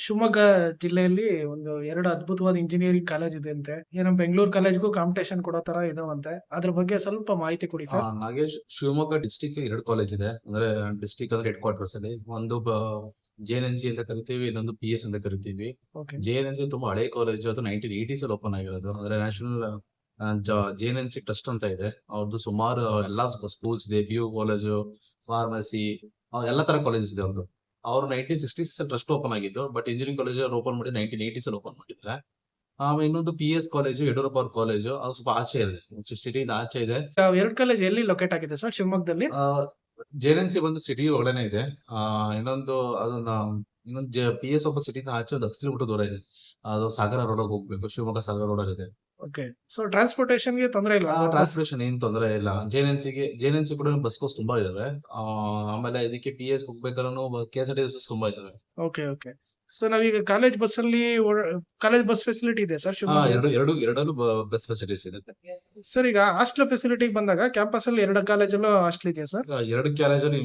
ಶಿವಮೊಗ್ಗ ಜಿಲ್ಲೆಯಲ್ಲಿ ಒಂದು 2 ಅದ್ಭುತವಾದ ಇಂಜಿನಿಯರಿಂಗ್ ಕಾಲೇಜ್ ಇದೆ ಅಂತೆ. ಏನೋ ಬೆಂಗಳೂರು ಕಾಲೇಜ್‌ಗೂ ಕಾಂಪಿಟಿಷನ್ ಕೊಡೋ ತರ ಇದಾವಂತೆ. ಅದ್ರ ಬಗ್ಗೆ ಸ್ವಲ್ಪ ಮಾಹಿತಿ ಕೊಡಿ sir. Nagesh, Shivamogga district 2 college ಇದೆ. ಅಂದ್ರೆ ಡಿಸ್ಟಿಕ್ ಅಂದ್ರೆ ಹೆಡ್ ಕ್ವಾರ್ಟರ್ಸ್ ಅಲ್ಲಿ. ಒಂದು ಜೆಎನ್ಎನ್ಸಿ ಅಂತ ಕರಿತೀವಿ, ಇನ್ನೊಂದು ಪಿಎಸ್ ಅಂತ ಕರಿತೀವಿ. ಓಕೆ. ಜೆಎನ್ಎನ್ಸಿ ತುಂಬಾ ಹಳೆ ಕಾಲೇಜ್, ಅದು 1980s ಅಲ್ಲಿ ಓಪನ್ ಆಗಿರೋದು. ಅಂದ್ರೆ ನ್ಯಾಷನಲ್ ಜೆಎನ್ಎನ್ಸಿ ಟ್ರಸ್ಟ್ ಅಂತ ಇದೆ. ಅವ್ರದ್ದು ಸುಮಾರು ಎಲ್ಲಾ ಸ್ಕೂಲ್ಸ್ ಇದೆ, PU ಕಾಲೇಜು, ಫಾರ್ಮಸಿ, ಎಲ್ಲಾ ತರ ಕಾಲೇಜಸ್ ಇದೆ ಅವ್ರದ್ದು. ಅವ್ರು 1966 ಅಲ್ಲಿ ಟ್ರಸ್ಟ್ ಓಪನ್ ಆಗಿದ್ದು, ಬಟ್ ಇಂಜಿನಿಯರಿಂಗ್ ಕಾಲೇಜ್ ಓಪನ್ ಮಾಡಿ 1980s ಅಲ್ಲಿ ಓಪನ್ ಮಾಡಿದ್ರೆ. ಆಮೇಲೆ ಇನ್ನೊಂದು PS ಕಾಲೇಜು, ಯಡಿಯೂರಪ್ಪ ಅವ್ರ ಕಾಲೇಜು, ಅದು ಸ್ವಲ್ಪ ಆಚೆ ಇದೆ, ಸಿಟಿಯಿಂದ ಆಚೆ ಇದೆ. 2 ಕಾಲೇಜ್ ಎಲ್ಲಿ ಲೊಕೇಟ್ ಆಗಿದೆ ಸರ್ ಶಿವಮೊಗ್ಗದಲ್ಲಿ? ಜೆಎನ್ಎನ್ಸಿ ಬಂದು ಸಿಟಿ ಒಳಗನೆ ಇದೆ. ಇನ್ನೊಂದು ಅದನ್ನ ಇನ್ನೊಂದು PS ಒಬ್ಬ ಸಿಟಿಯಿಂದ ಆಚೆ ಒಂದು 10 ಕಿಲೋಮೀಟರ್ ದೂರ ಇದೆ. ಅದು ಸಾಗರ ರೋಡ್ ಹೋಗ್ಬೇಕು, ಶಿವಮೊಗ್ಗ ಸಾಗರ ರೋಡ್ ಇದೆ. ಓಕೆ. ಸೊ ಟ್ರಾನ್ಸ್‌ಪೋರ್ಟೇಷನ್‌ಗೆ ತೊಂದ್ರೆ ಇಲ್ವಾ? ಟ್ರಾನ್ಸ್ಪೋರ್ಟೇಷನ್ ಏನ್ ತೊಂದರೆ ಇಲ್ಲ. ಜೆಎನ್ಎನ್ಸಿ ಕೂಡ ಬಸ್ಗಳು ತುಂಬಾ ಇದಾವೆ. ಆಮೇಲೆ ಇದಕ್ಕೆ PS ಹೋಗ್ಬೇಕಾದ್ರೂ KSRTC ಬಸ್ಸಸ್ ತುಂಬಾ ಇದಾವೆ. Okay, okay. ಸೊ ನಾವೀಗ ಕಾಲೇಜ್ ಬಸ್ಸಲ್ಲಿ ಕಾಲೇಜ್ ಬಸ್ ಫೆಸಿಲಿಟಿ ಇದೆ ಸರ್ ಶಿವಮೊಗ್ಗ? ಎರಡಲ್ಲೂ ಬಸ್ ಫೆಸಿಲಿಟೀಸ್ ಇದೆ. ಸರ್ ಈಗ ಹಾಸ್ಟೆಲ್ ಫೆಸಿಲಿಟಿಗೆ ಬಂದಾಗ ಕ್ಯಾಂಪಸ್ ಅಲ್ಲಿ 2 ಕಾಲೇಜಲ್ಲೂ ಹಾಸ್ಟೆಲ್ ಇದೆಯಾ ಸರ್? 2 ಕಾಲೇಜಲ್ಲಿ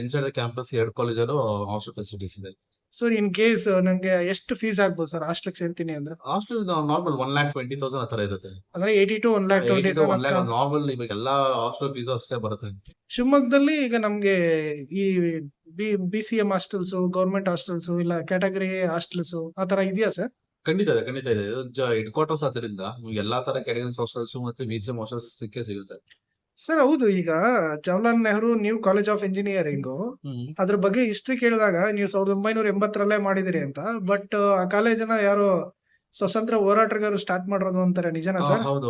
ಇನ್ಸೈಡ್ ದ ಕ್ಯಾಂಪಸ್ 2 ಕಾಲೇಜಲ್ಲೂ ಹಾಸ್ಟೆಲ್ ಫೆಸಿಲಿಟೀಸ್ ಇದೆ. ಸರ್ ಇನ್ ಕೇಸ್ ನಂಗೆ ಎಷ್ಟು ಫೀಸ್ ಆಗ್ಬೋದು ಸರ್ ಹಾಸ್ಟೆಲ್‌ಗೆ ಸೇರ್ತೀನಿ ಅಂದ್ರೆ? ಹಾಸ್ಟೆಲ್ ನಾರ್ಮಲ್ 1,20,000 ಆ ತರ ಇರುತ್ತೆ. ಅಂದ್ರೆ 80 to 1,20,000 ನಾರ್ಮಲ್ ಇವಾಗ ಎಲ್ಲಾ ಹಾಸ್ಟೆಲ್ ಫೀಸ್ ಅಷ್ಟೇ ಬರುತ್ತೆ. ಶಿವಮೊಗ್ಗದಲ್ಲಿ ಈಗ ನಮ್ಗೆ ಈ BCM ಹಾಸ್ಟೆಲ್ಸ್, ಗವರ್ಮೆಂಟ್ ಹಾಸ್ಟೆಲ್ಸ್ ಇಲ್ಲ ಕ್ಯಾಟಗರಿ ಹಾಸ್ಟೆಲ್ಸ್ ಆ ತರ ಇದೆಯಾ ಸರ್? ಖಂಡಿತ ಇದೆ. ಇದು ಹೆಡ್ ಕ್ವಾರ್ಟರ್ಸ್ ಆದ್ರಿಂದ ನಿಮ್ಗೆ ಎಲ್ಲಾ ತರ ಕ್ಯಾಟಗರೀಸ್ ಹಾಸ್ಟೆಲ್ಸ್ ಮತ್ತೆ BCM ಹಾಸ್ಟೆಲ್ಸ್ ಸಿಗುತ್ತೆ. ಸರ್ ಹೌದು, ಈಗ Jawaharlal Nehru new college of engineering ಅದ್ರ ಬಗ್ಗೆ ಹಿಸ್ಟ್ರಿ ಕೇಳಿದಾಗ ನೀವು 1980ರಲ್ಲೇ ಮಾಡಿದಿರಿ ಅಂತ. ಬಟ್ ಆ ಕಾಲೇಜನ್ನ ಯಾರೋ ಸ್ವತಂತ್ರ ಹೋರಾಟಗಾರರು ಸ್ಟಾರ್ಟ್ ಮಾಡಿರೋದು ಅಂತಾರೆ, ನಿಜನಾ ಸರ್? ಹೌದು.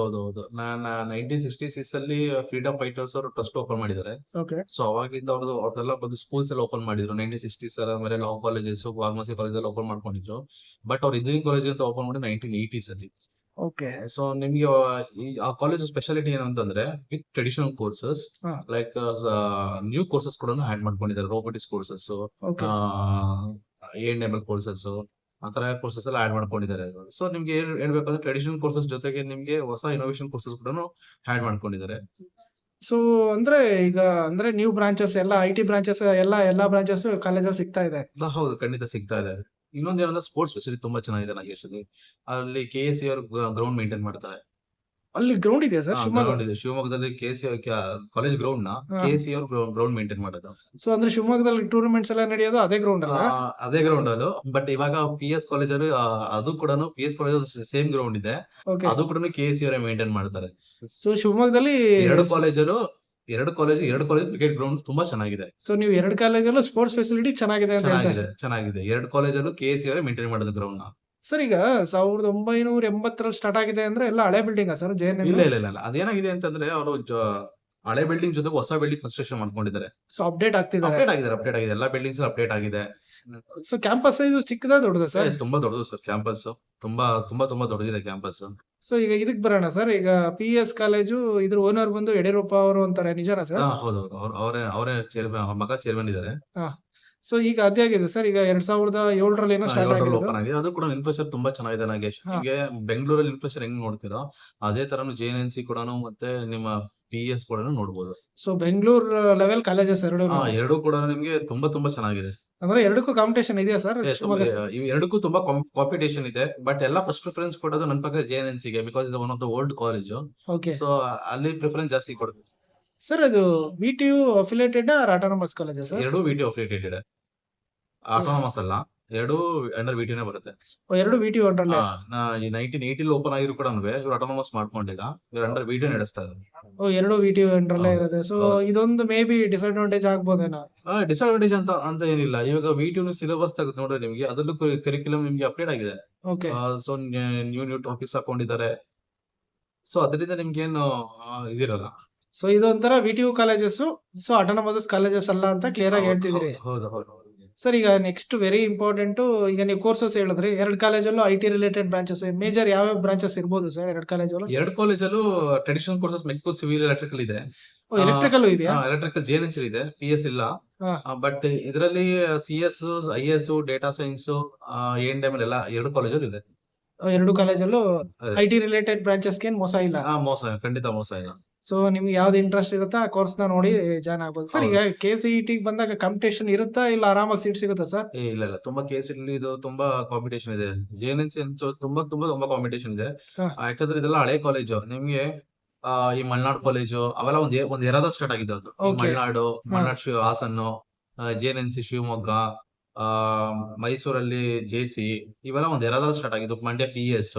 1966 ಅಲ್ಲಿ ಫ್ರೀಡಮ್ ಫೈಟರ್ಸ್ ಅವರು ಟ್ರಸ್ಟ್ ಓಪನ್ ಮಾಡಿದ್ದಾರೆ. ಓಕೆ. ಸೊ ಅವಾಗಿಂದ ಅವ್ರದೆಲ್ಲ ಬಂದು ಸ್ಕೂಲ್ಸ್ ಎಲ್ಲ ಓಪನ್ ಮಾಡಿದ್ರು 1960s. ಆಮೇಲೆ ಲಾ ಕಾಲೇಜಸ್, ಫಾರ್ಮಸಿ ಕಾಲೇಜ್ ಎಲ್ಲ ಓಪನ್ ಮಾಡ್ಕೊಂಡಿದ್ರು. ಬಟ್ ಅವ್ರು ಇಂಜಿನಿಯರಿಂಗ್ ಕಾಲೇಜ್ ಅಂತ ಓಪನ್ ಮಾಡಿ 1980s ಅಲ್ಲಿ. ಓಕೆ. ಸೊ ನಿಮ್ಗೆ ಆ ಕಾಲೇಜ್ ಸ್ಪೆಷಾಲಿಟಿ ಏನಂತಂದ್ರೆ with traditional courses like new courses ಕೂಡ ಆಡ್ ಮಾಡ್ಕೊಂಡಿದ್ದಾರೆ. ರೋಬೋಟಿಕ್ಸ್ ಕೋರ್ಸಸ್, A&ML ಕೋರ್ಸಸ್, ಆ ತರ ಕೋರ್ಸಸ್ ಎಲ್ಲ ಆಡ್ ಮಾಡ್ಕೊಂಡಿದ್ದಾರೆ. ಸೊ ನಿಮ್ಗೆ ಹೇಳ್ಬೇಕಂದ್ರೆ ಟ್ರೆಡಿಷನಲ್ ಕೋರ್ಸಸ್ ಜೊತೆಗೆ ನಿಮ್ಗೆ ಹೊಸ ಇನೋವೇಷನ್ ಕೋರ್ಸಸ್ ಕೂಡ ಆಡ್ ಮಾಡ್ಕೊಂಡಿದ್ದಾರೆ. ಸೊ ಅಂದ್ರೆ ಈಗ ಅಂದ್ರೆ ನ್ಯೂ ಬ್ರಾಂಚಸ್ ಎಲ್ಲ IT ಬ್ರಾಂಚಸ್ ಎಲ್ಲಾ ಬ್ರಾಂಚಸ್ ಕಾಲೇಜಲ್ಲಿ ಸಿಗ್ತಾ ಇದೆ. ಹೌದು, ಖಂಡಿತ ಸಿಗ್ತಾ ಇದೆ. ಇನ್ನೊಂದೇನಂದ್ರೆ ಸ್ಪೋರ್ಟ್ಸ್ ಫೆಸಿಲಿಟಿ ತುಂಬಾ ಚೆನ್ನಾಗಿದೆ ನಾಗೇಶ್. ಅಲ್ಲಿ KSE ಅವರು ಗ್ರೌಂಡ್ ಮೇಂಟೈನ್ ಮಾಡ್ತಾರೆ. ಅಲ್ಲಿ ಗ್ರೌಂಡ್ ಇದೆಯಾ ಸರ್ ಗ್ರೌಂಡ್ ಇದೆ ಶಿವಮೊಗ್ಗದಲ್ಲಿ. KSE ಕಾಲೇಜ್ ಗ್ರೌಂಡ್ ನ KSE ಅವರು ಗ್ರೌಂಡ್ ಮೇಂಟೈನ್ ಮಾಡೋದು. ಸೊ ಅಂದ್ರೆ ಶಿವಮೊಗ್ಗದಲ್ಲಿ ಟೂರ್ನಮೆಂಟ್ಸ್ ಎಲ್ಲ ನಡೆಯೋದು ಅದೇ ಗ್ರೌಂಡ್ ಅಲ್ಲ? ಅದೇ ಗ್ರೌಂಡ್ ಅಲ್ಲೂ. ಬಟ್ ಇವಾಗ PS ಕಾಲೇಜ್ ಅಲ್ಲಿ ಅದು ಕೂಡ PS ಕಾಲೇಜ್ ಸೇಮ್ ಗ್ರೌಂಡ್ ಇದೆ. ಅದು ಕೂಡ KSE ಅವರೇ ಮೇಂಟೈನ್ ಮಾಡ್ತಾರೆ. ಸೊ ಶಿವಮೊಗ್ಗದಲ್ಲಿ ಎರಡು ಕಾಲೇಜ್ ಕ್ರಿಕೆಟ್ ಗ್ರೌಂಡ್ ತುಂಬಾ ಚೆನ್ನಾಗಿದೆ. ಸೊ ನೀವು 2 ಕಾಲೇಜಲ್ಲೂ ಸ್ಪೋರ್ಟ್ಸ್ ಫೆಸಿಲಿಟಿ ಚೆನ್ನಾಗಿದೆ ಅಂತ ಹೇಳ್ತಾರೆ? ಚೆನ್ನಾಗಿದೆ. 2 ಕಾಲೇಜಲ್ಲೂ KSE ಅವರೇ ಮೇಂಟೈನ್ ಮಾಡೋದು ಗ್ರೌಂಡ್ ನ. ಸರ್ ಈಗ 1980ರಲ್ಲಿ ಸ್ಟಾರ್ಟ್ ಆಗಿದೆ ಅಂದ್ರೆ ಎಲ್ಲ ಹಳೆ ಬಿಲ್ಡಿಂಗ್ ಸರ್ JNM? ಇಲ್ಲ. ಅದೇನಾಗಿದೆ ಅಂತಂದ್ರೆ ಅವರು ಹಳೆ ಬಿಲ್ಡಿಂಗ್ ಜೊತೆ ಹೊಸ ಬಿಲ್ಡಿಂಗ್ ಕನ್ಸ್ಟ್ರಕ್ಷನ್ ಮಾಡ್ಕೊಂಡಿದ್ದಾರೆ. ಸೊ ಅಪ್ಡೇಟ್ ಆಗಿದೆ. ಎಲ್ಲಾ ಬಿಲ್ಡಿಂಗ್ಸ್ ಅಪ್ಡೇಟ್ ಆಗಿದೆ. ಸೊ ಕ್ಯಾಂಪಸ್ ಇದು ಚಿಕ್ಕದಾ ದೊಡ್ಡದಾ ಸರ್? ತುಂಬಾ ದೊಡ್ಡದು ಸರ್ ಕ್ಯಾಂಪಸ್. ತುಂಬಾ ದೊಡ್ಡದಿದೆ ಕ್ಯಾಂಪಸ್. ಸೊ ಈಗ ಇದಕ್ ಬರೋಣ ಸರ್. ಈಗ PS ಕಾಲೇಜು ಇದ್ರ ಓನರ್ ಬಂದು ಯಡಿಯೂರಪ್ಪ ಅವರು ಅಂತಾರೆ, ನಿಜನಾ ಸರ್? ಹೌದು. ಅವರೇ ಚೇರ್ಮನ್, ಅವ್ರ ಮಗ ಚೇರ್ಮನ್ ಇದ್ದಾರೆ. ಸೊ ಈಗ ಅದೇ ಆಗಿದೆ ಸರ್. ಈಗ 2007ರಲ್ಲಿ ಏನೋ ಸ್ಟಾರ್ಟ್ ಆಗಿದೆ. ಓಪನ್ ಆಗಿದೆ. ಅದು ಕೂಡ ಇನ್ಫ್ರಾಸ್ಟ್ರಕ್ಚರ್ ತುಂಬಾ ಚೆನ್ನಾಗಿದೆ ನಾಗೇಶ್. ನಿಮಗೆ ಬೆಂಗಳೂರಲ್ಲಿ ಇನ್ಫ್ರಾಸ್ಟ್ರಕ್ಚರ್ ಹೆಂಗ್ ನೋಡ್ತೀರೋ ಅದೇ ತರನು JNNC ಕೂಡ ಮತ್ತೆ ನಿಮ್ಮ PS ಕೂಡ ನೋಡಬಹುದು. ಸೊ ಬೆಂಗಳೂರು ಲೆವೆಲ್ ಕಾಲೇಜಸ್ ಎರಡು ಕೂಡ ನಿಮ್ಗೆ ತುಂಬಾ ಚೆನ್ನಾಗಿದೆ. ಅಂದ್ರೆ ಎರಡಕ್ಕೂ ಕಾಂಪಿಟೇಷನ್ ಇದೆಯಾ ಸರ್? ಎರಡಕ್ಕೂ ತುಂಬಾ ಕಾಂಪಿಟೇಷನ್ ಇದೆ. ಬಟ್ ಎಲ್ಲ ಫಸ್ಟ್ ಪ್ರಿಫರೆನ್ಸ್ ಕೊಡೋದು ನನ್ನ ಪ್ರಕಾರ JNNC ಗೆ, ಬಿಕಾಸ್ ಇದು one of the old college. So ಅಲ್ಲಿ ಪ್ರಿಫರೆನ್ಸ್ ಜಾಸ್ತಿ ಕೊಡ್ತೀವಿ. ಸರ್ ಅದು VTU affiliated autonomous college sir? ಎರಡು VTU ಅಫಿಲಿಯೇಟೆಡ್ ಇದೆ. ಆಟೋನಮಸ್ ಅಲ್ಲ, ಎರಡು ಅಂಡರ್ VTU ಬರುತ್ತೆ. ಎರಡು VTU ಅಂಡರ್. 1980 ಓಪನ್ ಆಗಿದ್ರು ಕೂಡ ಇವರು ಆಟೋನಮಸ್ ಮಾಡ್ಕೊಂಡಿಲ್ಲ, ಇವರು ಅಂಡರ್ VTU ನಡೆಸ್ತಾ ಇದ್ದಾರೆ. ಎರಡು VTU ಅಂಡರ್ಲೇ ಇರುತ್ತೆ. ಸೊ ಇದೊಂದು ಮೇ ಬಿ ಡಿಸ್ಅಡ್ವಾಂಟೇಜ್ ಆಗ್ಬೋದೇನೋ? ಡಿಸ್ಅಡ್ವಾಂಟೇಜ್ ಅಂತ ಏನಿಲ್ಲ. ಇವಾಗ VTU ಸಿಲೆಬಸ್ ತೆಗೆದು ನೋಡ್ರೆ ನಿಮ್ಗೆ ಅದರಲ್ಲೂ ಕರಿಕ್ಯುಲಮ್ ನಿಮ್ಗೆ ಅಪ್ಡೇಟ್ ಆಗಿದೆ. ಸೊ ನ್ಯೂ ಟಾಪಿಕ್ಸ್ ಹಾಕೊಂಡಿದ್ದಾರೆ. ಸೊ ಅದರಿಂದ ನಿಮ್ಗೆ ಏನು ಇದಿರಲ್ಲ. ಸೊ ಇದೊಂಥರ VTU colleges, so autonomous colleges ಅಲ್ಲ ಅಂತ ಕ್ಲಿಯರ್ ಆಗಿ ಹೇಳ್ತಿದ್ರಿ. ಹೌದು. ಸರ್ ಈಗ ನೆಕ್ಸ್ಟ್ ವೆರಿ ಇಂಪಾರ್ಟೆಂಟ್, ಈಗ ನೀವು ಕೋರ್ಸಸ್ ಹೇಳಿದ್ರಿ 2 ಕಾಲೇಜಲ್ಲೂ IT ರಿಲೇಟೆಡ್ ಬ್ರಾಂಚಸ್. ಮೇಜರ್ ಯಾವ ಬ್ರಾಂಚಸ್ ಇರ್ಬೋದು sir 2 ಕಾಲೇಜಲ್ಲೂ? 2 ಕಾಲೇಜಲ್ಲೂ traditional courses ಮೆಕ್ಕು, civil, electrical ಇದೆ. ಎಲೆಕ್ಟ್ರಿಕಲ್ ಇದೆಯಾ? ಎಲೆಕ್ಟ್ರಿಕಲ್ JNNC ಇದೆ, PS ಇಲ್ಲ. ಬಟ್ ಇದರಲ್ಲಿ CS, IS, data science, A&ML ಎಲ್ಲ 2 ಕಾಲೇಜಲ್ಲೂ ಇದೆ. 2 ಕಾಲೇಜಲ್ಲೂ IT ರಿಲೇಟೆಡ್ ಬ್ರಾಂಚಸ್ಗೆ ಏನು ಮೋಸ ಇಲ್ಲ? ಖಂಡಿತ ಮೋಸ ಇಲ್ಲ. ಸೊ ನಿಮ್ಗೆ ಯಾವ್ದು ಇಂಟ್ರೆಸ್ಟ್ ಇರುತ್ತೋ ಆ ಕೋರ್ಸ್ ನ ನೋಡಿ ಜಾಯ್ನ್ ಆಗ್ಬೋದು. ಸರ್ ಈಗ KCET ಬಂದಾಗ ಕಾಂಪಿಟೇಷನ್ ಇರುತ್ತಾ ಇಲ್ಲ ಆರಾಮಾಗಿ ಸೀಟ್ ಸಿಗುತ್ತಾ ಸರ್? ಇಲ್ಲ ಇಲ್ಲ, ತುಂಬಾ ಕೇಸ್ ಇಲ್ಲಿ ಇದು ತುಂಬಾ ಕಾಂಪಿಟೇಷನ್ ಇದೆ. JNNC ಅಂತೂ ತುಂಬಾ ತುಂಬಾ ತುಂಬಾ ಕಾಂಪಿಟೇಷನ್ ಇದೆ. ಹಾ. ಯಾಕಂದ್ರೆ ಇದೆಲ್ಲ ಹಳೆ ಕಾಲೇಜು. ನಿಮ್ಗೆ ಈ ಮಲ್ನಾಡ್ ಕಾಲೇಜು ಅವೆಲ್ಲ ಒಂದ್ ಎರಾದ ಸ್ಟಾರ್ಟ್ ಆಗಿದ್ದು ಅದು. ಈ Okay. ಮಲ್ನಾಡ್ ಹಾಸನ್ನು, JNNC ಶಿವಮೊಗ್ಗ, ಆ ಮೈಸೂರಲ್ಲಿ JC, ಇವೆಲ್ಲ ಒಂದ್ ಎರಾದ ಸ್ಟಾರ್ಟ್ ಆಗಿದ್ದು. ಮಂಡ್ಯ PS.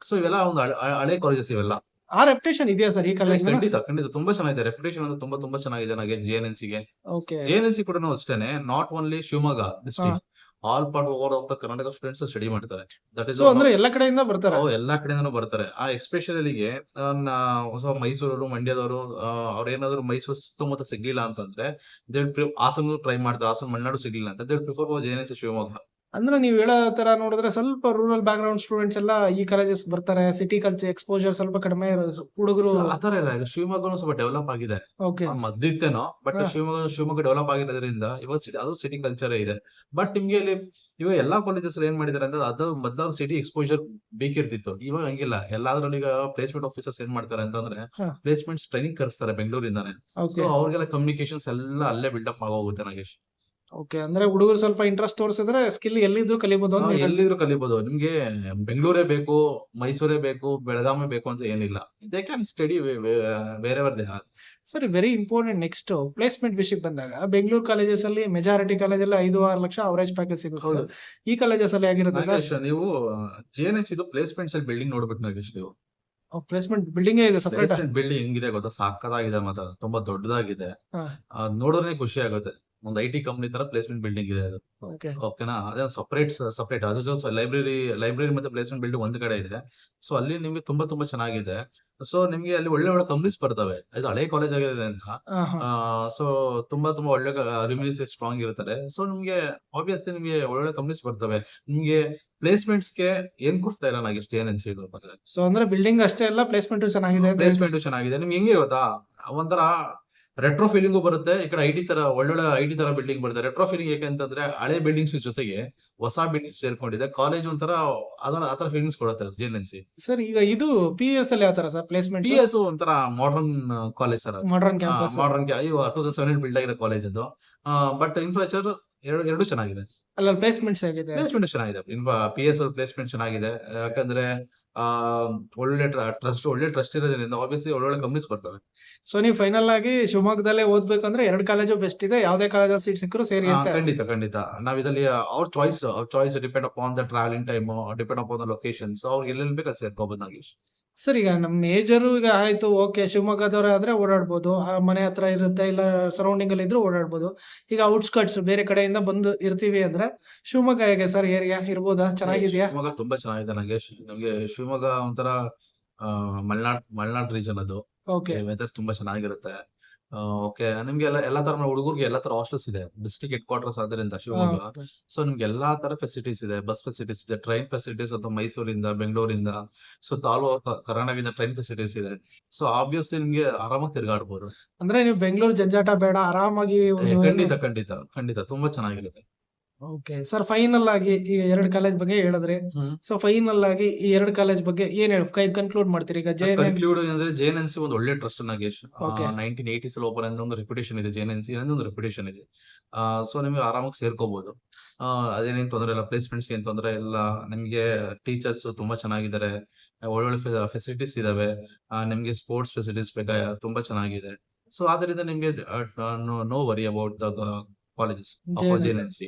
ಸೊ ಇವೆಲ್ಲ ಒಂದು ಹಳೆ ಕಾಲೇಜಸ್ ಇವೆಲ್ಲ. ಆ ರೆಪ್ಯುಟೇಷನ್ ಇದೆಯಾ ಸರ್ ಈ ಕಾಲೇಜ್? ಖಂಡಿತ ಖಂಡಿತ ತುಂಬಾ ಚೆನ್ನಾಗಿದೆ. ರೆಪ್ಯುಟೇಷನ್ ಅಂದ್ರೆ ತುಂಬಾ ತುಂಬಾ ಚೆನ್ನಾಗಿದೆ ನನಗೆ JNNC ಗೆ. ಓಕೆ. JNNC ಕೂಡ ಅಷ್ಟೇನೆ, not only Shivamogga district, all part over of the Karnataka students study ಮಾಡ್ತಾರೆ. ದಟ್ ಇಸ್ ಸೊ ಅಂದ್ರೆ ಎಲ್ಲ ಕಡೆಯಿಂದ ಬರ್ತಾರೆ. ಎಲ್ಲಾ ಕಡೆಯಿಂದನೂ ಬರ್ತಾರೆ. ಎಸ್ಪೆಷಲಿಗೆ ಮೈಸೂರವರು, ಮಂಡ್ಯದವರು, ಅವ್ರ ಏನಾದ್ರು ಮೈಸೂರು ಸುತ್ತಮುತ್ತ ಸಿಗ್ಲಿಲ್ಲ ಅಂತಂದ್ರೆ ಹಾಸನ ಟ್ರೈ ಮಾಡ್ತಾರೆ. ಹಾಸನ ಮಲೆನಾಡು ಸಿಗ್ಲಿಲ್ಲ ಅಂತ ಪ್ರಿಫರ್ JNNC ಶಿವಮೊಗ್ಗ. ಅಂದ್ರೆ ನೀವು ಹೇಳೋ ತರ ನೋಡಿದ್ರೆ ಸ್ವಲ್ಪ ರೂರಲ್ ಬ್ಯಾಕ್ ಗ್ರೌಂಡ್ ಸ್ಟೂಡೆಂಟ್ಸ್ ಎಲ್ಲ ಈ ಕಾಲೇಜಸ್ ಬರ್ತಾರೆ. ಸಿಟಿ ಕಲ್ಚರ್ ಎಕ್ಸ್ಪೋಜರ್ ಸ್ವಲ್ಪ ಕಡಿಮೆ ಹುಡುಗರು. ಆತರ ಇಲ್ಲ, ಈಗ ಶಿವಮೊಗ್ಗನು ಸ್ವಲ್ಪ ಡೆವಲಪ್ ಆಗಿದೆ. ಓಕೆ. ಮೊದ್ಲಿತ್ತೇನೋ, ಬಟ್ ಶಿವಮೊಗ್ಗ ಡೆವಲಪ್ ಆಗಿರೋದ್ರಿಂದ ಇವಾಗ ಅದು ಸಿಟಿ ಕಲ್ಚರ್ ಇದೆ. ಬಟ್ ನಿಮ್ಗೆ ಇಲ್ಲಿ ಇವಾಗ ಎಲ್ಲಾ ಕಾಲೇಜಸ್ ಏನ್ ಮಾಡಿದಾರೆ ಅಂದ್ರೆ, ಅದು ಮೊದ್ಲು ಸಿಟಿ ಎಕ್ಸ್ಪೋಜರ್ ಬೇಕಿರ್ತಿತ್ತು. ಇವಾಗ ಹಂಗಿಲ್ಲ. ಎಲ್ಲಾದ್ರಲ್ಲಿ ಈಗ ಪ್ಲೇಸ್ಮೆಂಟ್ ಆಫೀಸರ್ಸ್ ಏನ್ ಮಾಡ್ತಾರೆ ಅಂತಂದ್ರೆ, ಪ್ಲೇಸ್ಮೆಂಟ್ಸ್ ಟ್ರೈನಿಂಗ್ ಕರೆಸ್ತಾರೆ ಬೆಂಗಳೂರಿಂದಾನೆ. ಸೊ ಅವ್ರಿಗೆಲ್ಲ ಕಮ್ಯುನಿಕೇಶನ್ಸ್ ಎಲ್ಲ ಅಲ್ಲೇ ಬಿಲ್ಡಪ್ ಆಗೋಗುತ್ತೆ ನಾಗೇಶ್. ಓಕೆ. ಅಂದ್ರೆ ಹುಡುಗರು ಸ್ವಲ್ಪ ಇಂಟ್ರೆಸ್ಟ್ ತೋರಿಸಿದ್ರೆ ಸ್ಕಿಲ್ ಎಲ್ಲಿದ್ರು ಕಲಿಬಹುದು. ಎಲ್ಲಿದ್ರು ಕಲಿಬಹುದು. ನಿಮ್ಗೆ ಬೆಂಗಳೂರೇ ಬೇಕು, ಮೈಸೂರೇ ಬೇಕು, ಬೆಳಗಾವಿ ಬೇಕು ಅಂತ ಏನಿಲ್ಲ. They can study wherever they are. ಸರಿ, ವೆರಿ ಇಂಪಾರ್ಟೆಂಟ್. ನೆಕ್ಸ್ಟ್ ಪ್ಲೇಸ್ಮೆಂಟ್ ವಿಷಯಕ್ಕೆ ಬಂದಾಗ, ಬೆಂಗಳೂರು ಕಾಲೇಜಸ್ ಅಲ್ಲಿ ಮೆಜಾರಿಟಿ ಕಾಲೇಜಲ್ಲಿ 5-6 ಲಕ್ಷ ಅವರೇಜ್ ಪ್ಯಾಕೇಜ್ ಸಿಗುತ್ತೆ. ಈ ಕಾಲೇಜಸ್ ಅಲ್ಲಿ ಆಗಿರುತ್ತೆ ಸರ್? ನೀವು JNNC ಇದು ಪ್ಲೇಸ್ಮೆಂಟ್ಸ್ ಅಲ್ಲಿ ಬಿಲ್ಡಿಂಗ್ ನೋಡ್ಬೇಕು ನಾಗೇಶ್. ನೀವು ಪ್ಲೇಸ್ಮೆಂಟ್ ಬಿಲ್ಡಿಂಗ್ ಇದೆ ಸಪರೇಟ್. ಪ್ಲೇಸ್ಮೆಂಟ್ ಬಿಲ್ಡಿಂಗ್ ಹೆಂಗಿದೆ ಗೊತ್ತಾ? ಸಾಕದಾಗಿದೆ, ಮತ್ತೆ ತುಂಬಾ ದೊಡ್ಡದಾಗಿದೆ. ನೋಡೋದ್ರೆ ಖುಷಿ ಆಗುತ್ತೆ. ಒಂದು IT ಕಂಪನಿ ತರ ಪ್ಲೇಸ್ಮೆಂಟ್ ಬಿಲ್ಡಿಂಗ್ ಇದೆ ಅದು. ಓಕೆನಾ? ಅದೇ ಸಪರೇಟ್ ಅದು ಲೈಬ್ರರಿ ಮತ್ತೆ ಪ್ಲೇಸ್ಮೆಂಟ್ ಬಿಲ್ಡಿಂಗ್ ಒಂದ್ ಕಡೆ ಇದೆ. ಸೊ ಅಲ್ಲಿ ನಿಮ್ಗೆ ತುಂಬಾ ತುಂಬಾ ಚೆನ್ನಾಗಿದೆ. ಸೊ ನಿಮ್ಗೆ ಅಲ್ಲಿ ಒಳ್ಳೆ ಒಳ್ಳೆ ಕಂಪ್ನೀಸ್ ಬರ್ತವೆ. ಇದು ಹಳೆ ಕಾಲೇಜ್ ಆಗಿದೆ ಅಂತ. ಸೊ ತುಂಬಾ ತುಂಬಾ ಒಳ್ಳೆ ರಿಮ್ಯೂನಿಸ್ ಸ್ಟ್ರಾಂಗ್ ಇರ್ತಾರೆ. ಸೊ ನಿಮ್ಗೆ ಆಬ್ವಿಯಸ್ಲಿ ನಿಮ್ಗೆ ಒಳ್ಳೆ ಕಂಪ್ನೀಸ್ ಬರ್ತವೆ. ನಿಮ್ಗೆ ಪ್ಲೇಸ್ಮೆಂಟ್ಸ್ ಗೆ ಏನ್ ಕೊಡ್ತಾ ಇಲ್ಲ ನನಗೆ JNNC ಇದು ಬಂದ್ರೆ. ಸೊ ಅಂದ್ರೆ ಬಿಲ್ಡಿಂಗ್ ಅಷ್ಟೇ ಅಲ್ಲ, ಪ್ಲೇಸ್ಮೆಂಟ್ ಚೆನ್ನಾಗಿದೆ. ಪ್ಲೇಸ್ಮೆಂಟ್ ಚೆನ್ನಾಗಿದೆ. ನಿಮ್ಗೆ ಹೆಂಗೆ ಗೊತ್ತಾ? ಒಂಥರ ರೆಟ್ರೋ ಫೀಲಿಂಗು ಬರುತ್ತೆ. ಈ ಕಡೆ IT ತರ ಒಳ್ಳೊಳ್ಳೆ IT ತರ ಬಿಲ್ಡಿಂಗ್ ಬರುತ್ತೆ. ರೆಟ್ರೋ ಫೀಲಿಂಗ್ ಯಾಕಂತಂದ್ರೆ ಹಳೆ ಬಿಲ್ಡಿಂಗ್ಸ್ ಜೊತೆಗೆ ಹೊಸ ಬಿಲ್ಡಿಂಗ್ಸ್ ಸೇರ್ಕೊಂಡಿದೆ. ಕಾಲೇಜ್ ಒಂಥರ ಆತರ ಫೀಲಿಂಗ್ಸ್ ಕೊಡುತ್ತೆ JNNC. ಸರ್ ಈಗ ಇದು PS ಅಲ್ಲಿ ಯಾವ ತರ ಸರ್ ಪ್ಲೇಸ್ಮೆಂಟ್? PS ಒಂಥರ modern college sir. Modern campus. 2007 build ಆಗಿರೋ ಕಾಲೇಜ್ ಅದು. ಬಟ್ ಇನ್ಫ್ರಾಸ್ಟ್ರಕ್ಚರ್ ಎರಡು ಚೆನ್ನಾಗಿದೆ. ಅಲ್ಲ ಪ್ಲೇಸ್ಮೆಂಟ್ಸ್ ಹೇಗಿದೆ? ಪ್ಲೇಸ್ಮೆಂಟ್ ಚೆನ್ನಾಗಿದೆ. PS ಪ್ಲೇಸ್ಮೆಂಟ್ ಚೆನ್ನಾಗಿದೆ. ಯಾಕಂದ್ರೆ ಒಳ್ಳೆ ಟ್ರಸ್ಟ್ ಇರೋದ್ರಿಂದ ಆಬ್ವಿಯಸ್ಲಿ ಒಳ್ಳೊಳ್ಳೆ ಕಂಪ್ನೀಸ್ ಬರ್ತವೆ. ಸೊ ನೀವು ಫೈನಲ್ ಆಗಿ ಶಿವಮೊಗ್ಗದಲ್ಲೇ ಓದ್ಬೇಕಂದ್ರೆ 2 ಕಾಲೇಜು ಬೆಸ್ಟ್ ಇದೆ. ಯಾವ್ದೇ ಕಾಲೇಜಲ್ಲಿ ಸೀಟ್ ಸಿಕ್ಕರೂ ಸೇರಿ ಅಂತ. ಖಂಡಿತ ನಾವ್ ಇದರಲ್ಲಿ ಅವ್ರ choice depend upon the travelling time, depend upon the locations. ಅವ್ರಿಗೆ ಎಲ್ಲೆಲ್ಲಿ ಬೇಕು ಸೇರ್ಕೋಬಹುದು ನಾಗೇಶ್. ಸರ್ ಈಗ ನಮ್ಮ ಮೇಜರು ಈಗ ಆಯ್ತು, ಓಕೆ, ಶಿವಮೊಗ್ಗದವ್ರೆ ಆದ್ರೆ ಓಡಾಡ್ಬೋದು, ಆ ಮನೆ ಹತ್ರ ಇರುತ್ತೆ, ಇಲ್ಲ ಸರೌಂಡಿಂಗ್ ಅಲ್ಲಿ ಇದ್ರು ಓಡಾಡ್ಬೋದು. ಈಗ ಔಟ್ಸ್ಕಟ್ಸ್ ಬೇರೆ ಕಡೆಯಿಂದ ಬಂದು ಇರ್ತೀವಿ ಅಂದ್ರೆ ಶಿವಮೊಗ್ಗ ಹೇಗೆ ಸರ್ ಏರಿಯಾ ಇರ್ಬೋದಾ? ಚೆನ್ನಾಗಿದ್ಯಾ? ಶಿವಮೊಗ್ಗ ತುಂಬಾ ಚೆನ್ನಾಗಿದೆ ನಾಗೇಶ್. ನಮ್ಗೆ ಶಿವಮೊಗ್ಗ ಒಂಥರ ಮಲ್ನಾಡ್ ರೀಜನ್ ಅದು. ಓಕೆ. ವೆದರ್ ತುಂಬಾ ಚೆನ್ನಾಗಿರುತ್ತೆ. ಓಕೆ, ನಿಮ್ಗೆ ಎಲ್ಲಾ ತರ ಹುಡುಗರಿಗೆ ಎಲ್ಲಾ ತರ ಹಾಸ್ಟೆಲ್ಸ್ ಇದೆ. ಡಿಸ್ಟ್ರಿಕ್ಟ್ ಹೆಡ್ ಕ್ವಾರ್ಟರ್ಸ್ ಆದ್ರಿಂದ ಶಿವಮೊಗ್ಗ. ಸೊ ನಿಮ್ಗೆ ಎಲ್ಲಾ ತರ ಫೆಸಿಲಿಟೀಸ್ ಇದೆ. ಬಸ್ ಫೆಸಿಲಿಟೀಸ್ ಇದೆ, ಟ್ರೈನ್ ಫೆಸಿಲಿಟೀಸ್ ಅಥವಾ ಮೈಸೂರಿಂದ, ಬೆಂಗಳೂರಿಂದ, ಸೊ ಆಲ್ ಓವರ್ ಕರ್ನಾಟಕದಿಂದ ಟ್ರೈನ್ ಫೆಸಿಲಿಟೀಸ್ ಇದೆ. ಸೊ ಆಬ್ವಿಯಸ್ಲಿ ನಿಮ್ಗೆ ಆರಾಮಾಗಿ ತಿರುಗಾಡ್ಬೋದು. ಅಂದ್ರೆ ನೀವು ಬೆಂಗಳೂರು ಜಂಜಾಟ ಬೇಡ, ಆರಾಮಾಗಿ ಖಂಡಿತ ತುಂಬಾ ಚೆನ್ನಾಗಿರುತ್ತೆ. ಓಕೆ ಸರ್, ಫೈನಲ್ ಆಗಿ ಈ 2 ಕಾಲೇಜ್ ಬಗ್ಗೆ ಹೇಳಿದ್ರಿ. ಸೊ ಫೈನಲ್ ಆಗಿ ಈ 2 ಕಾಲೇಜ್ ಬಗ್ಗೆ ಏನ್ ಕನ್ಕ್ಲೂಡ್ ಮಾಡ್ತೀರಿ? ಈಗ ಕನ್ಕ್ಲೂಡ್ ಅಂದ್ರೆ JNNC ಒಂದು ಒಳ್ಳೆ ಟ್ರಸ್ಟ್ ನಾಗೇಶ್. 1980s ಓಪನ್ ಅಂದ್ರೆ ಒಂದು ರೆಪ್ಯುಟೇಷನ್ ಇದೆ. JNNC ಒಂದು ರೆಪ್ಯುಟೇಷನ್ ಇದೆ. ಸೊ ನಿಮ್ಗೆ ಆರಾಮಾಗಿ ಸೇರ್ಕೋಬಹುದು. ಅದೇನೇನ್ ತೊಂದರೆ ಇಲ್ಲ. ಪ್ಲೇಸ್ಮೆಂಟ್ಸ್ ಏನ್ ತೊಂದರೆ ಇಲ್ಲ. ನಿಮ್ಗೆ ಟೀಚರ್ಸ್ ತುಂಬಾ ಚೆನ್ನಾಗಿದ್ದಾರೆ. ಒಳ್ಳೊಳ್ಳೆ ಫೆಸಿಲಿಟೀಸ್ ಇದಾವೆ. ನಿಮ್ಗೆ ಸ್ಪೋರ್ಟ್ಸ್ ಫೆಸಿಲಿಟೀಸ್ ಬೇಕಾ ತುಂಬಾ ಚೆನ್ನಾಗಿದೆ. ಸೊ ಆದ್ರಿಂದ ನಿಮ್ಗೆ no worry about the colleges of JNNC.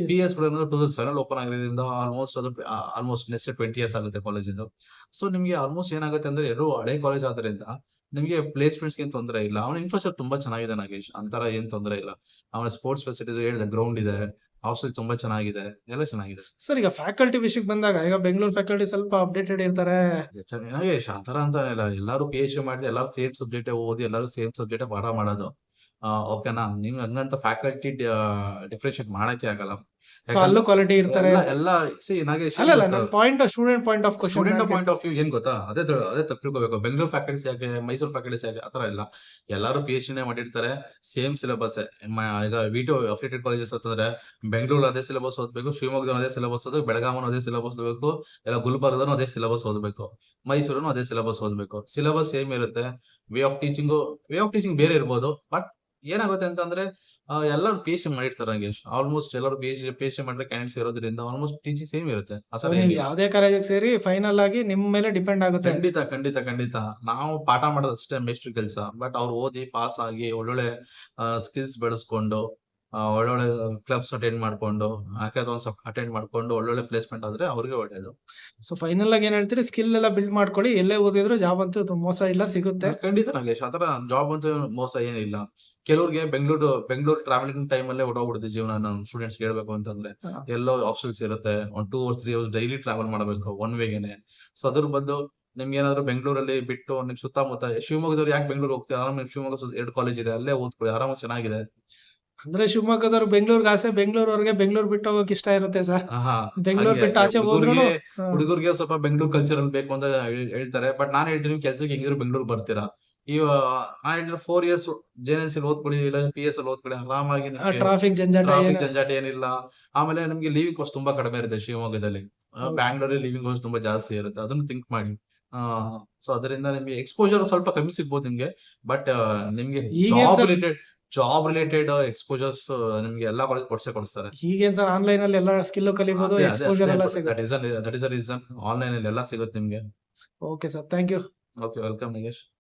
PS 2007 open ಆಗಿರೋದ್ರಿಂದ ಆಲ್ಮೋಸ್ಟ್ ನೆಕ್ಸ್ಟ್ 20 years ಆಗುತ್ತೆ ಕಾಲೇಜ್ ಇದು. ಸೊ ನಿಮ್ಗೆ ಆಲ್ಮೋಸ್ಟ್ ಏನಾಗುತ್ತೆ ಅಂದ್ರೆ 2 ಹಳೆ ಕಾಲೇಜ್ ಆದ್ರಿಂದ ನಿಮ್ಗೆ ಪ್ಲೇಸ್ಮೆಂಟ್ಸ್ ಏನ್ ತೊಂದರೆ ಇಲ್ಲ. ಅವನ ಇನ್ಫ್ರಾಸ್ಟ್ರಕ್ಚರ್ ತುಂಬಾ ಚೆನ್ನಾಗಿದೆ ನಾಗೇಶ್. ಅಂತರ ಏನ್ ತೊಂದರೆ ಇಲ್ಲ. ಅವನ ಸ್ಪೋರ್ಟ್ಸ್ ಫೆಸಿಲಿಟೀಸ್ ಹೇಳಿದೆ, ಗ್ರೌಂಡ್ ಇದೆ, ಹಾಸ್ಟೆಲ್ ತುಂಬಾ ಚೆನ್ನಾಗಿದೆ, ಎಲ್ಲ ಚೆನ್ನಾಗಿದೆ. ಸರ್ ಈಗ ಫ್ಯಾಕಲ್ಟಿ ವಿಷಯಕ್ಕೆ ಬಂದಾಗ, ಈಗ ಬೆಂಗಳೂರು ಫ್ಯಾಕಲ್ಟಿ ಸ್ವಲ್ಪ ಅಪ್ಡೇಟೆಡ್ ಇರ್ತಾರೆ ನಾಗೇಶ್. ಆತರ ಅಂತ ಇಲ್ಲ. ಎಲ್ಲರೂ PhD ಮಾಡಿದ್ರೆ ಎಲ್ಲರೂ ಸೇಮ್ ಸಬ್ಜೆಕ್ಟ್ ಓದಿ, ಎಲ್ಲರೂ ಸೇಮ್ ಸಬ್ಜೆಕ್ಟ್ ಪಾಠ ಮಾಡೋದು. ಓಕೆನಾ? ನೀವು ಹಂಗಂತ ಫ್ಯಾಕಲ್ಟಿ ಡಿಫ್ರೆನ್ಶಿಯೇಟ್ ಮಾಡಕ್ಕೆ ಆಗಲ್ಲ. ಅಲ್ಲೂ ಕ್ವಾಲಿಟಿ ಇರ್ತಾರೆ. ಎಲ್ಲ Nagesh, student point of view ಏನ್ ಗೊತ್ತಾ? ಅದೇ ತಿಳ್ಕೋಬೇಕು. ಬೆಂಗಳೂರು ಫ್ಯಾಕಲ್ಟೀಸ್ ಯಾಕೆ, ಮೈಸೂರು ಫ್ಯಾಕಲ್ಟೀಸ್ ಯಾಕೆ ಆತರ ಇಲ್ಲ. ಎಲ್ಲರೂ PhD ಮಾಡಿರ್ತಾರೆ. Same syllabus. ಈಗ V2 ಅಫಿಲಿಯೇಟೆಡ್ ಕಾಲೇಜಸ್ ಅಂತಂದ್ರೆ ಬೆಂಗಳೂರು ಅದೇ ಸಿಲೆಬಸ್ ಓದ್ಬೇಕು, ಶಿವಮೊಗ್ಗದೂ ಅದೇ ಸಿಲೆಬಸ್ ಓದ್ಬೇಕು, ಬೆಳಗಾವಿನೂ ಅದೇ ಸಿಲೆಬಸ್ ಓದ್ಬೇಕು, ಎಲ್ಲ ಗುಲ್ಬರ್ಗದೂ ಅದೇ ಸಿಲೆಬಸ್ ಓದ್ಬೇಕು, ಮೈಸೂರನ್ನು ಅದೇ ಸಿಲೆಬಸ್ ಓದ್ಬೇಕು. ಸಿಲೆಬಸ್ ಸೇಮ್ ಇರುತ್ತೆ. ವೇ ಆಫ್ ಟೀಚಿಂಗ್ ಬೇರೆ ಇರ್ಬೋದು. ಬಟ್ ಏನಾಗುತ್ತೆ ಅಂತಂದ್ರೆ ಎಲ್ಲರೂ ಪಿ ಎಚ್ ಡಿ ಮಾಡಿರ್ತಾರೆ ನಾಗೇಶ್. ಆಲ್ಮೋಸ್ಟ್ ಎಲ್ಲರೂ ಪಿ ಎಚ್ ಡಿ ಮಾಡಿದ್ರೆ ಕ್ಯಾಂಡಿಡೇಟ್ಸ್ ಇರೋದ್ರಿಂದ ಆಲ್ಮೋಸ್ಟ್ ಟೀಚಿಂಗ್ ಸೇಮ್ ಇರುತ್ತೆ. ಆ ಸೊ ತರ ನೀವು ಏನಿಲ್ಲ. ಯಾವ್ದೇ ಕಾಲೇಜಿಗೆ ಸೇರಿ ಫೈನಲ್ ಆಗಿ ನಿಮ್ ಮೇಲೆ ಡಿಪೆಂಡ್ ಆಗುತ್ತೆ. ಖಂಡಿತ. ನಾವು ಪಾಠ ಮಾಡೋದಷ್ಟೇ ಮೇಷ್ಟ್ರ ಕೆಲ್ಸ. ಬಟ್ ಅವ್ರು ಓದಿ ಪಾಸ್ ಆಗಿ ಒಳ್ಳೊಳ್ಳೆ ಸ್ಕಿಲ್ಸ್ ಬೆಳೆಸ್ಕೊಂಡು ಒಳ್ಳೊಳ್ಳೆ ಕ್ಲಬ್ಸ್ ಅಟೆಂಡ್ ಮಾಡ್ಕೊಂಡು ಹ್ಯಾಕಥಾನ್ಸ್ ಅಟೆಂಡ್ ಮಾಡ್ಕೊಂಡು ಒಳ್ಳೊಳ್ಳೆ ಪ್ಲೇಸ್ಮೆಂಟ್ ಆದ್ರೆ ಅವ್ರಿಗೆ ಒಳ್ಳೇದು. ಸೊ ಫೈನಲ್ ಆಗಿ ಏನ್ ಹೇಳ್ತೀರಿ, ಸ್ಕಿಲ್ ಎಲ್ಲ ಬಿಲ್ಡ್ ಮಾಡ್ಕೊಳ್ಳಿ, ಎಲ್ಲೇ ಓದಿದ್ರು ಜಾಬ್ ಅಂತೂ ಮೋಸ ಇಲ್ಲ, ಸಿಗುತ್ತೆ. ಖಂಡಿತ ನಾಗೇಶ್, ಆತರ ಜಾಬ್ ಅಂತೂ ಮೋಸ ಏನಿಲ್ಲ. ಕೆಲವ್ರಿಗೆ ಬೆಂಗಳೂರು ಟ್ರಾವೆಲಿಂಗ್ ಟೈಮ್ ಅಲ್ಲೇ ಹೊಡೋಗ್ಬಿಡುತ್ತೆ ಜೀವನ. ನಮ್ಮ ಸ್ಟೂಡೆಂಟ್ಸ್ ಹೇಳ್ಬೇಕು ಅಂತಂದ್ರೆ ಹಾ. ಎಲ್ಲೋ ಹಾಸ್ಟೆಲ್ಸ್ ಇರುತ್ತೆ, 2 ಅವರ್ಸ್ 3 ಅವರ್ಸ್ ಡೈಲಿ ಟ್ರಾವೆಲ್ ಮಾಡಬೇಕು ಒನ್ ವೇಗೆನೆ. ಸೊ ಅದ್ರ ಬಂದು ನಿಮ್ಗೆ ಏನಾದ್ರು ಬೆಂಗಳೂರಲ್ಲಿ ಬಿಟ್ಟು ನಿಮ್ ಸುತ್ತಮುತ್ತ ಶಿವಮೊಗ್ಗದವ್ರು ಯಾಕೆ ಬೆಂಗಳೂರು ಹೋಗ್ತೀವಿ? ಆರಾಮ್ ಶಿವಮೊಗ್ಗ 2 ಕಾಲೇಜ್ ಇದೆ, ಅಲ್ಲೇ ಓದ್ಕೊಳ್ಳಿ, ಆರಾಮಾಗಿ ಚೆನ್ನಾಗಿದೆ. ಅಂದ್ರೆ ಶಿವಮೊಗ್ಗದವ್ರು ಬೆಂಗಳೂರಿಗೆ ಆಸೆ, ಬೆಂಗಳೂರವ್ರಿಗೆ ಬೆಂಗಳೂರು ಬಿಟ್ಟು ಹೋಗೋಕೆ ಇಷ್ಟ ಇರುತ್ತೆ ಸರ್. ಬೆಂಗಳೂರು ಬಿಟ್ಟು ಆಚೆ ಹೋದ್ರು ಹುಡುಗರಿಗೆ ಸ್ವಲ್ಪ ಬೆಂಗಳೂರು ಕಲ್ಚರಲ್ ಬೇಕು ಅಂತ ಹೇಳ್ತಾರೆ. ಬಟ್ ನಾನ್ ಹೇಳ್ತೀನಿ, ಕೆಲ್ಸಕ್ಕೆ ಹೆಂಗಿದ್ರು ಬೆಂಗಳೂರು ಬರ್ತೀರಾ. ನಾ ಹೇಳಿದ್ರೆ 4 ಇಯರ್ಸ್ JNNC ಓದ್ಕೊಳ್ಳಿ, ಇಲ್ಲ PS ಅಲ್ಲಿ ಓದ್ಕೊಳ್ಳಿ, ಆರಾಮಾಗಿ ಟ್ರಾಫಿಕ್ ಜಂಜಾಟ ಏನಿಲ್ಲ. ಆಮೇಲೆ ನಿಮ್ಗೆ ಲೀವಿಂಗ್ ಕಾಸ್ಟ್ ತುಂಬಾ ಕಡಿಮೆ ಇರುತ್ತೆ ಶಿವಮೊಗ್ಗದಲ್ಲಿ. ಬ್ಯಾಂಗ್ಳೂರಲ್ಲಿ ಲೀವಿಂಗ್ ಕಾಸ್ಟ್ ತುಂಬಾ ಜಾಸ್ತಿ ಇರುತ್ತೆ, ಅದನ್ನು ಥಿಂಕ್ ಮಾಡಿ. ಸೊ ಅದರಿಂದ ನಿಮ್ಗೆ ಎಕ್ಸ್ಪೋಜರ್ ಸ್ವಲ್ಪ ಕಮ್ಮಿ ಸಿಗ್ಬೋದು ನಿಮ್ಗೆ. ಬಟ್ ನಿಮ್ಗೆ ಜಾಬ್ ರಿಲೇಟೆಡ್ ಎಕ್ಸ್ಪೋಜರ್ಸ್ ನಿಮ್ಗೆ ಎಲ್ಲಾ ಕಾಲೇಜ್ ಕೊಡ್ಸ್ತಾರೆ. ಹೀಗೇನ್ ಸರ್, ಆನ್ಲೈನ್ ಅಲ್ಲಿ ಎಲ್ಲ ಸ್ಕಿಲ್ ಕಲಿಬಹುದು, ಎಕ್ಸ್ಪೋಜರ್ ಎಲ್ಲ ಸಿಗುತ್ತೆ. That is a reason. Online ಅಲ್ಲಿ ಎಲ್ಲ ಸಿಗುತ್ತೆ ನಿಮ್ಗೆ. Okay sir, thank you. Okay, welcome Nagesh.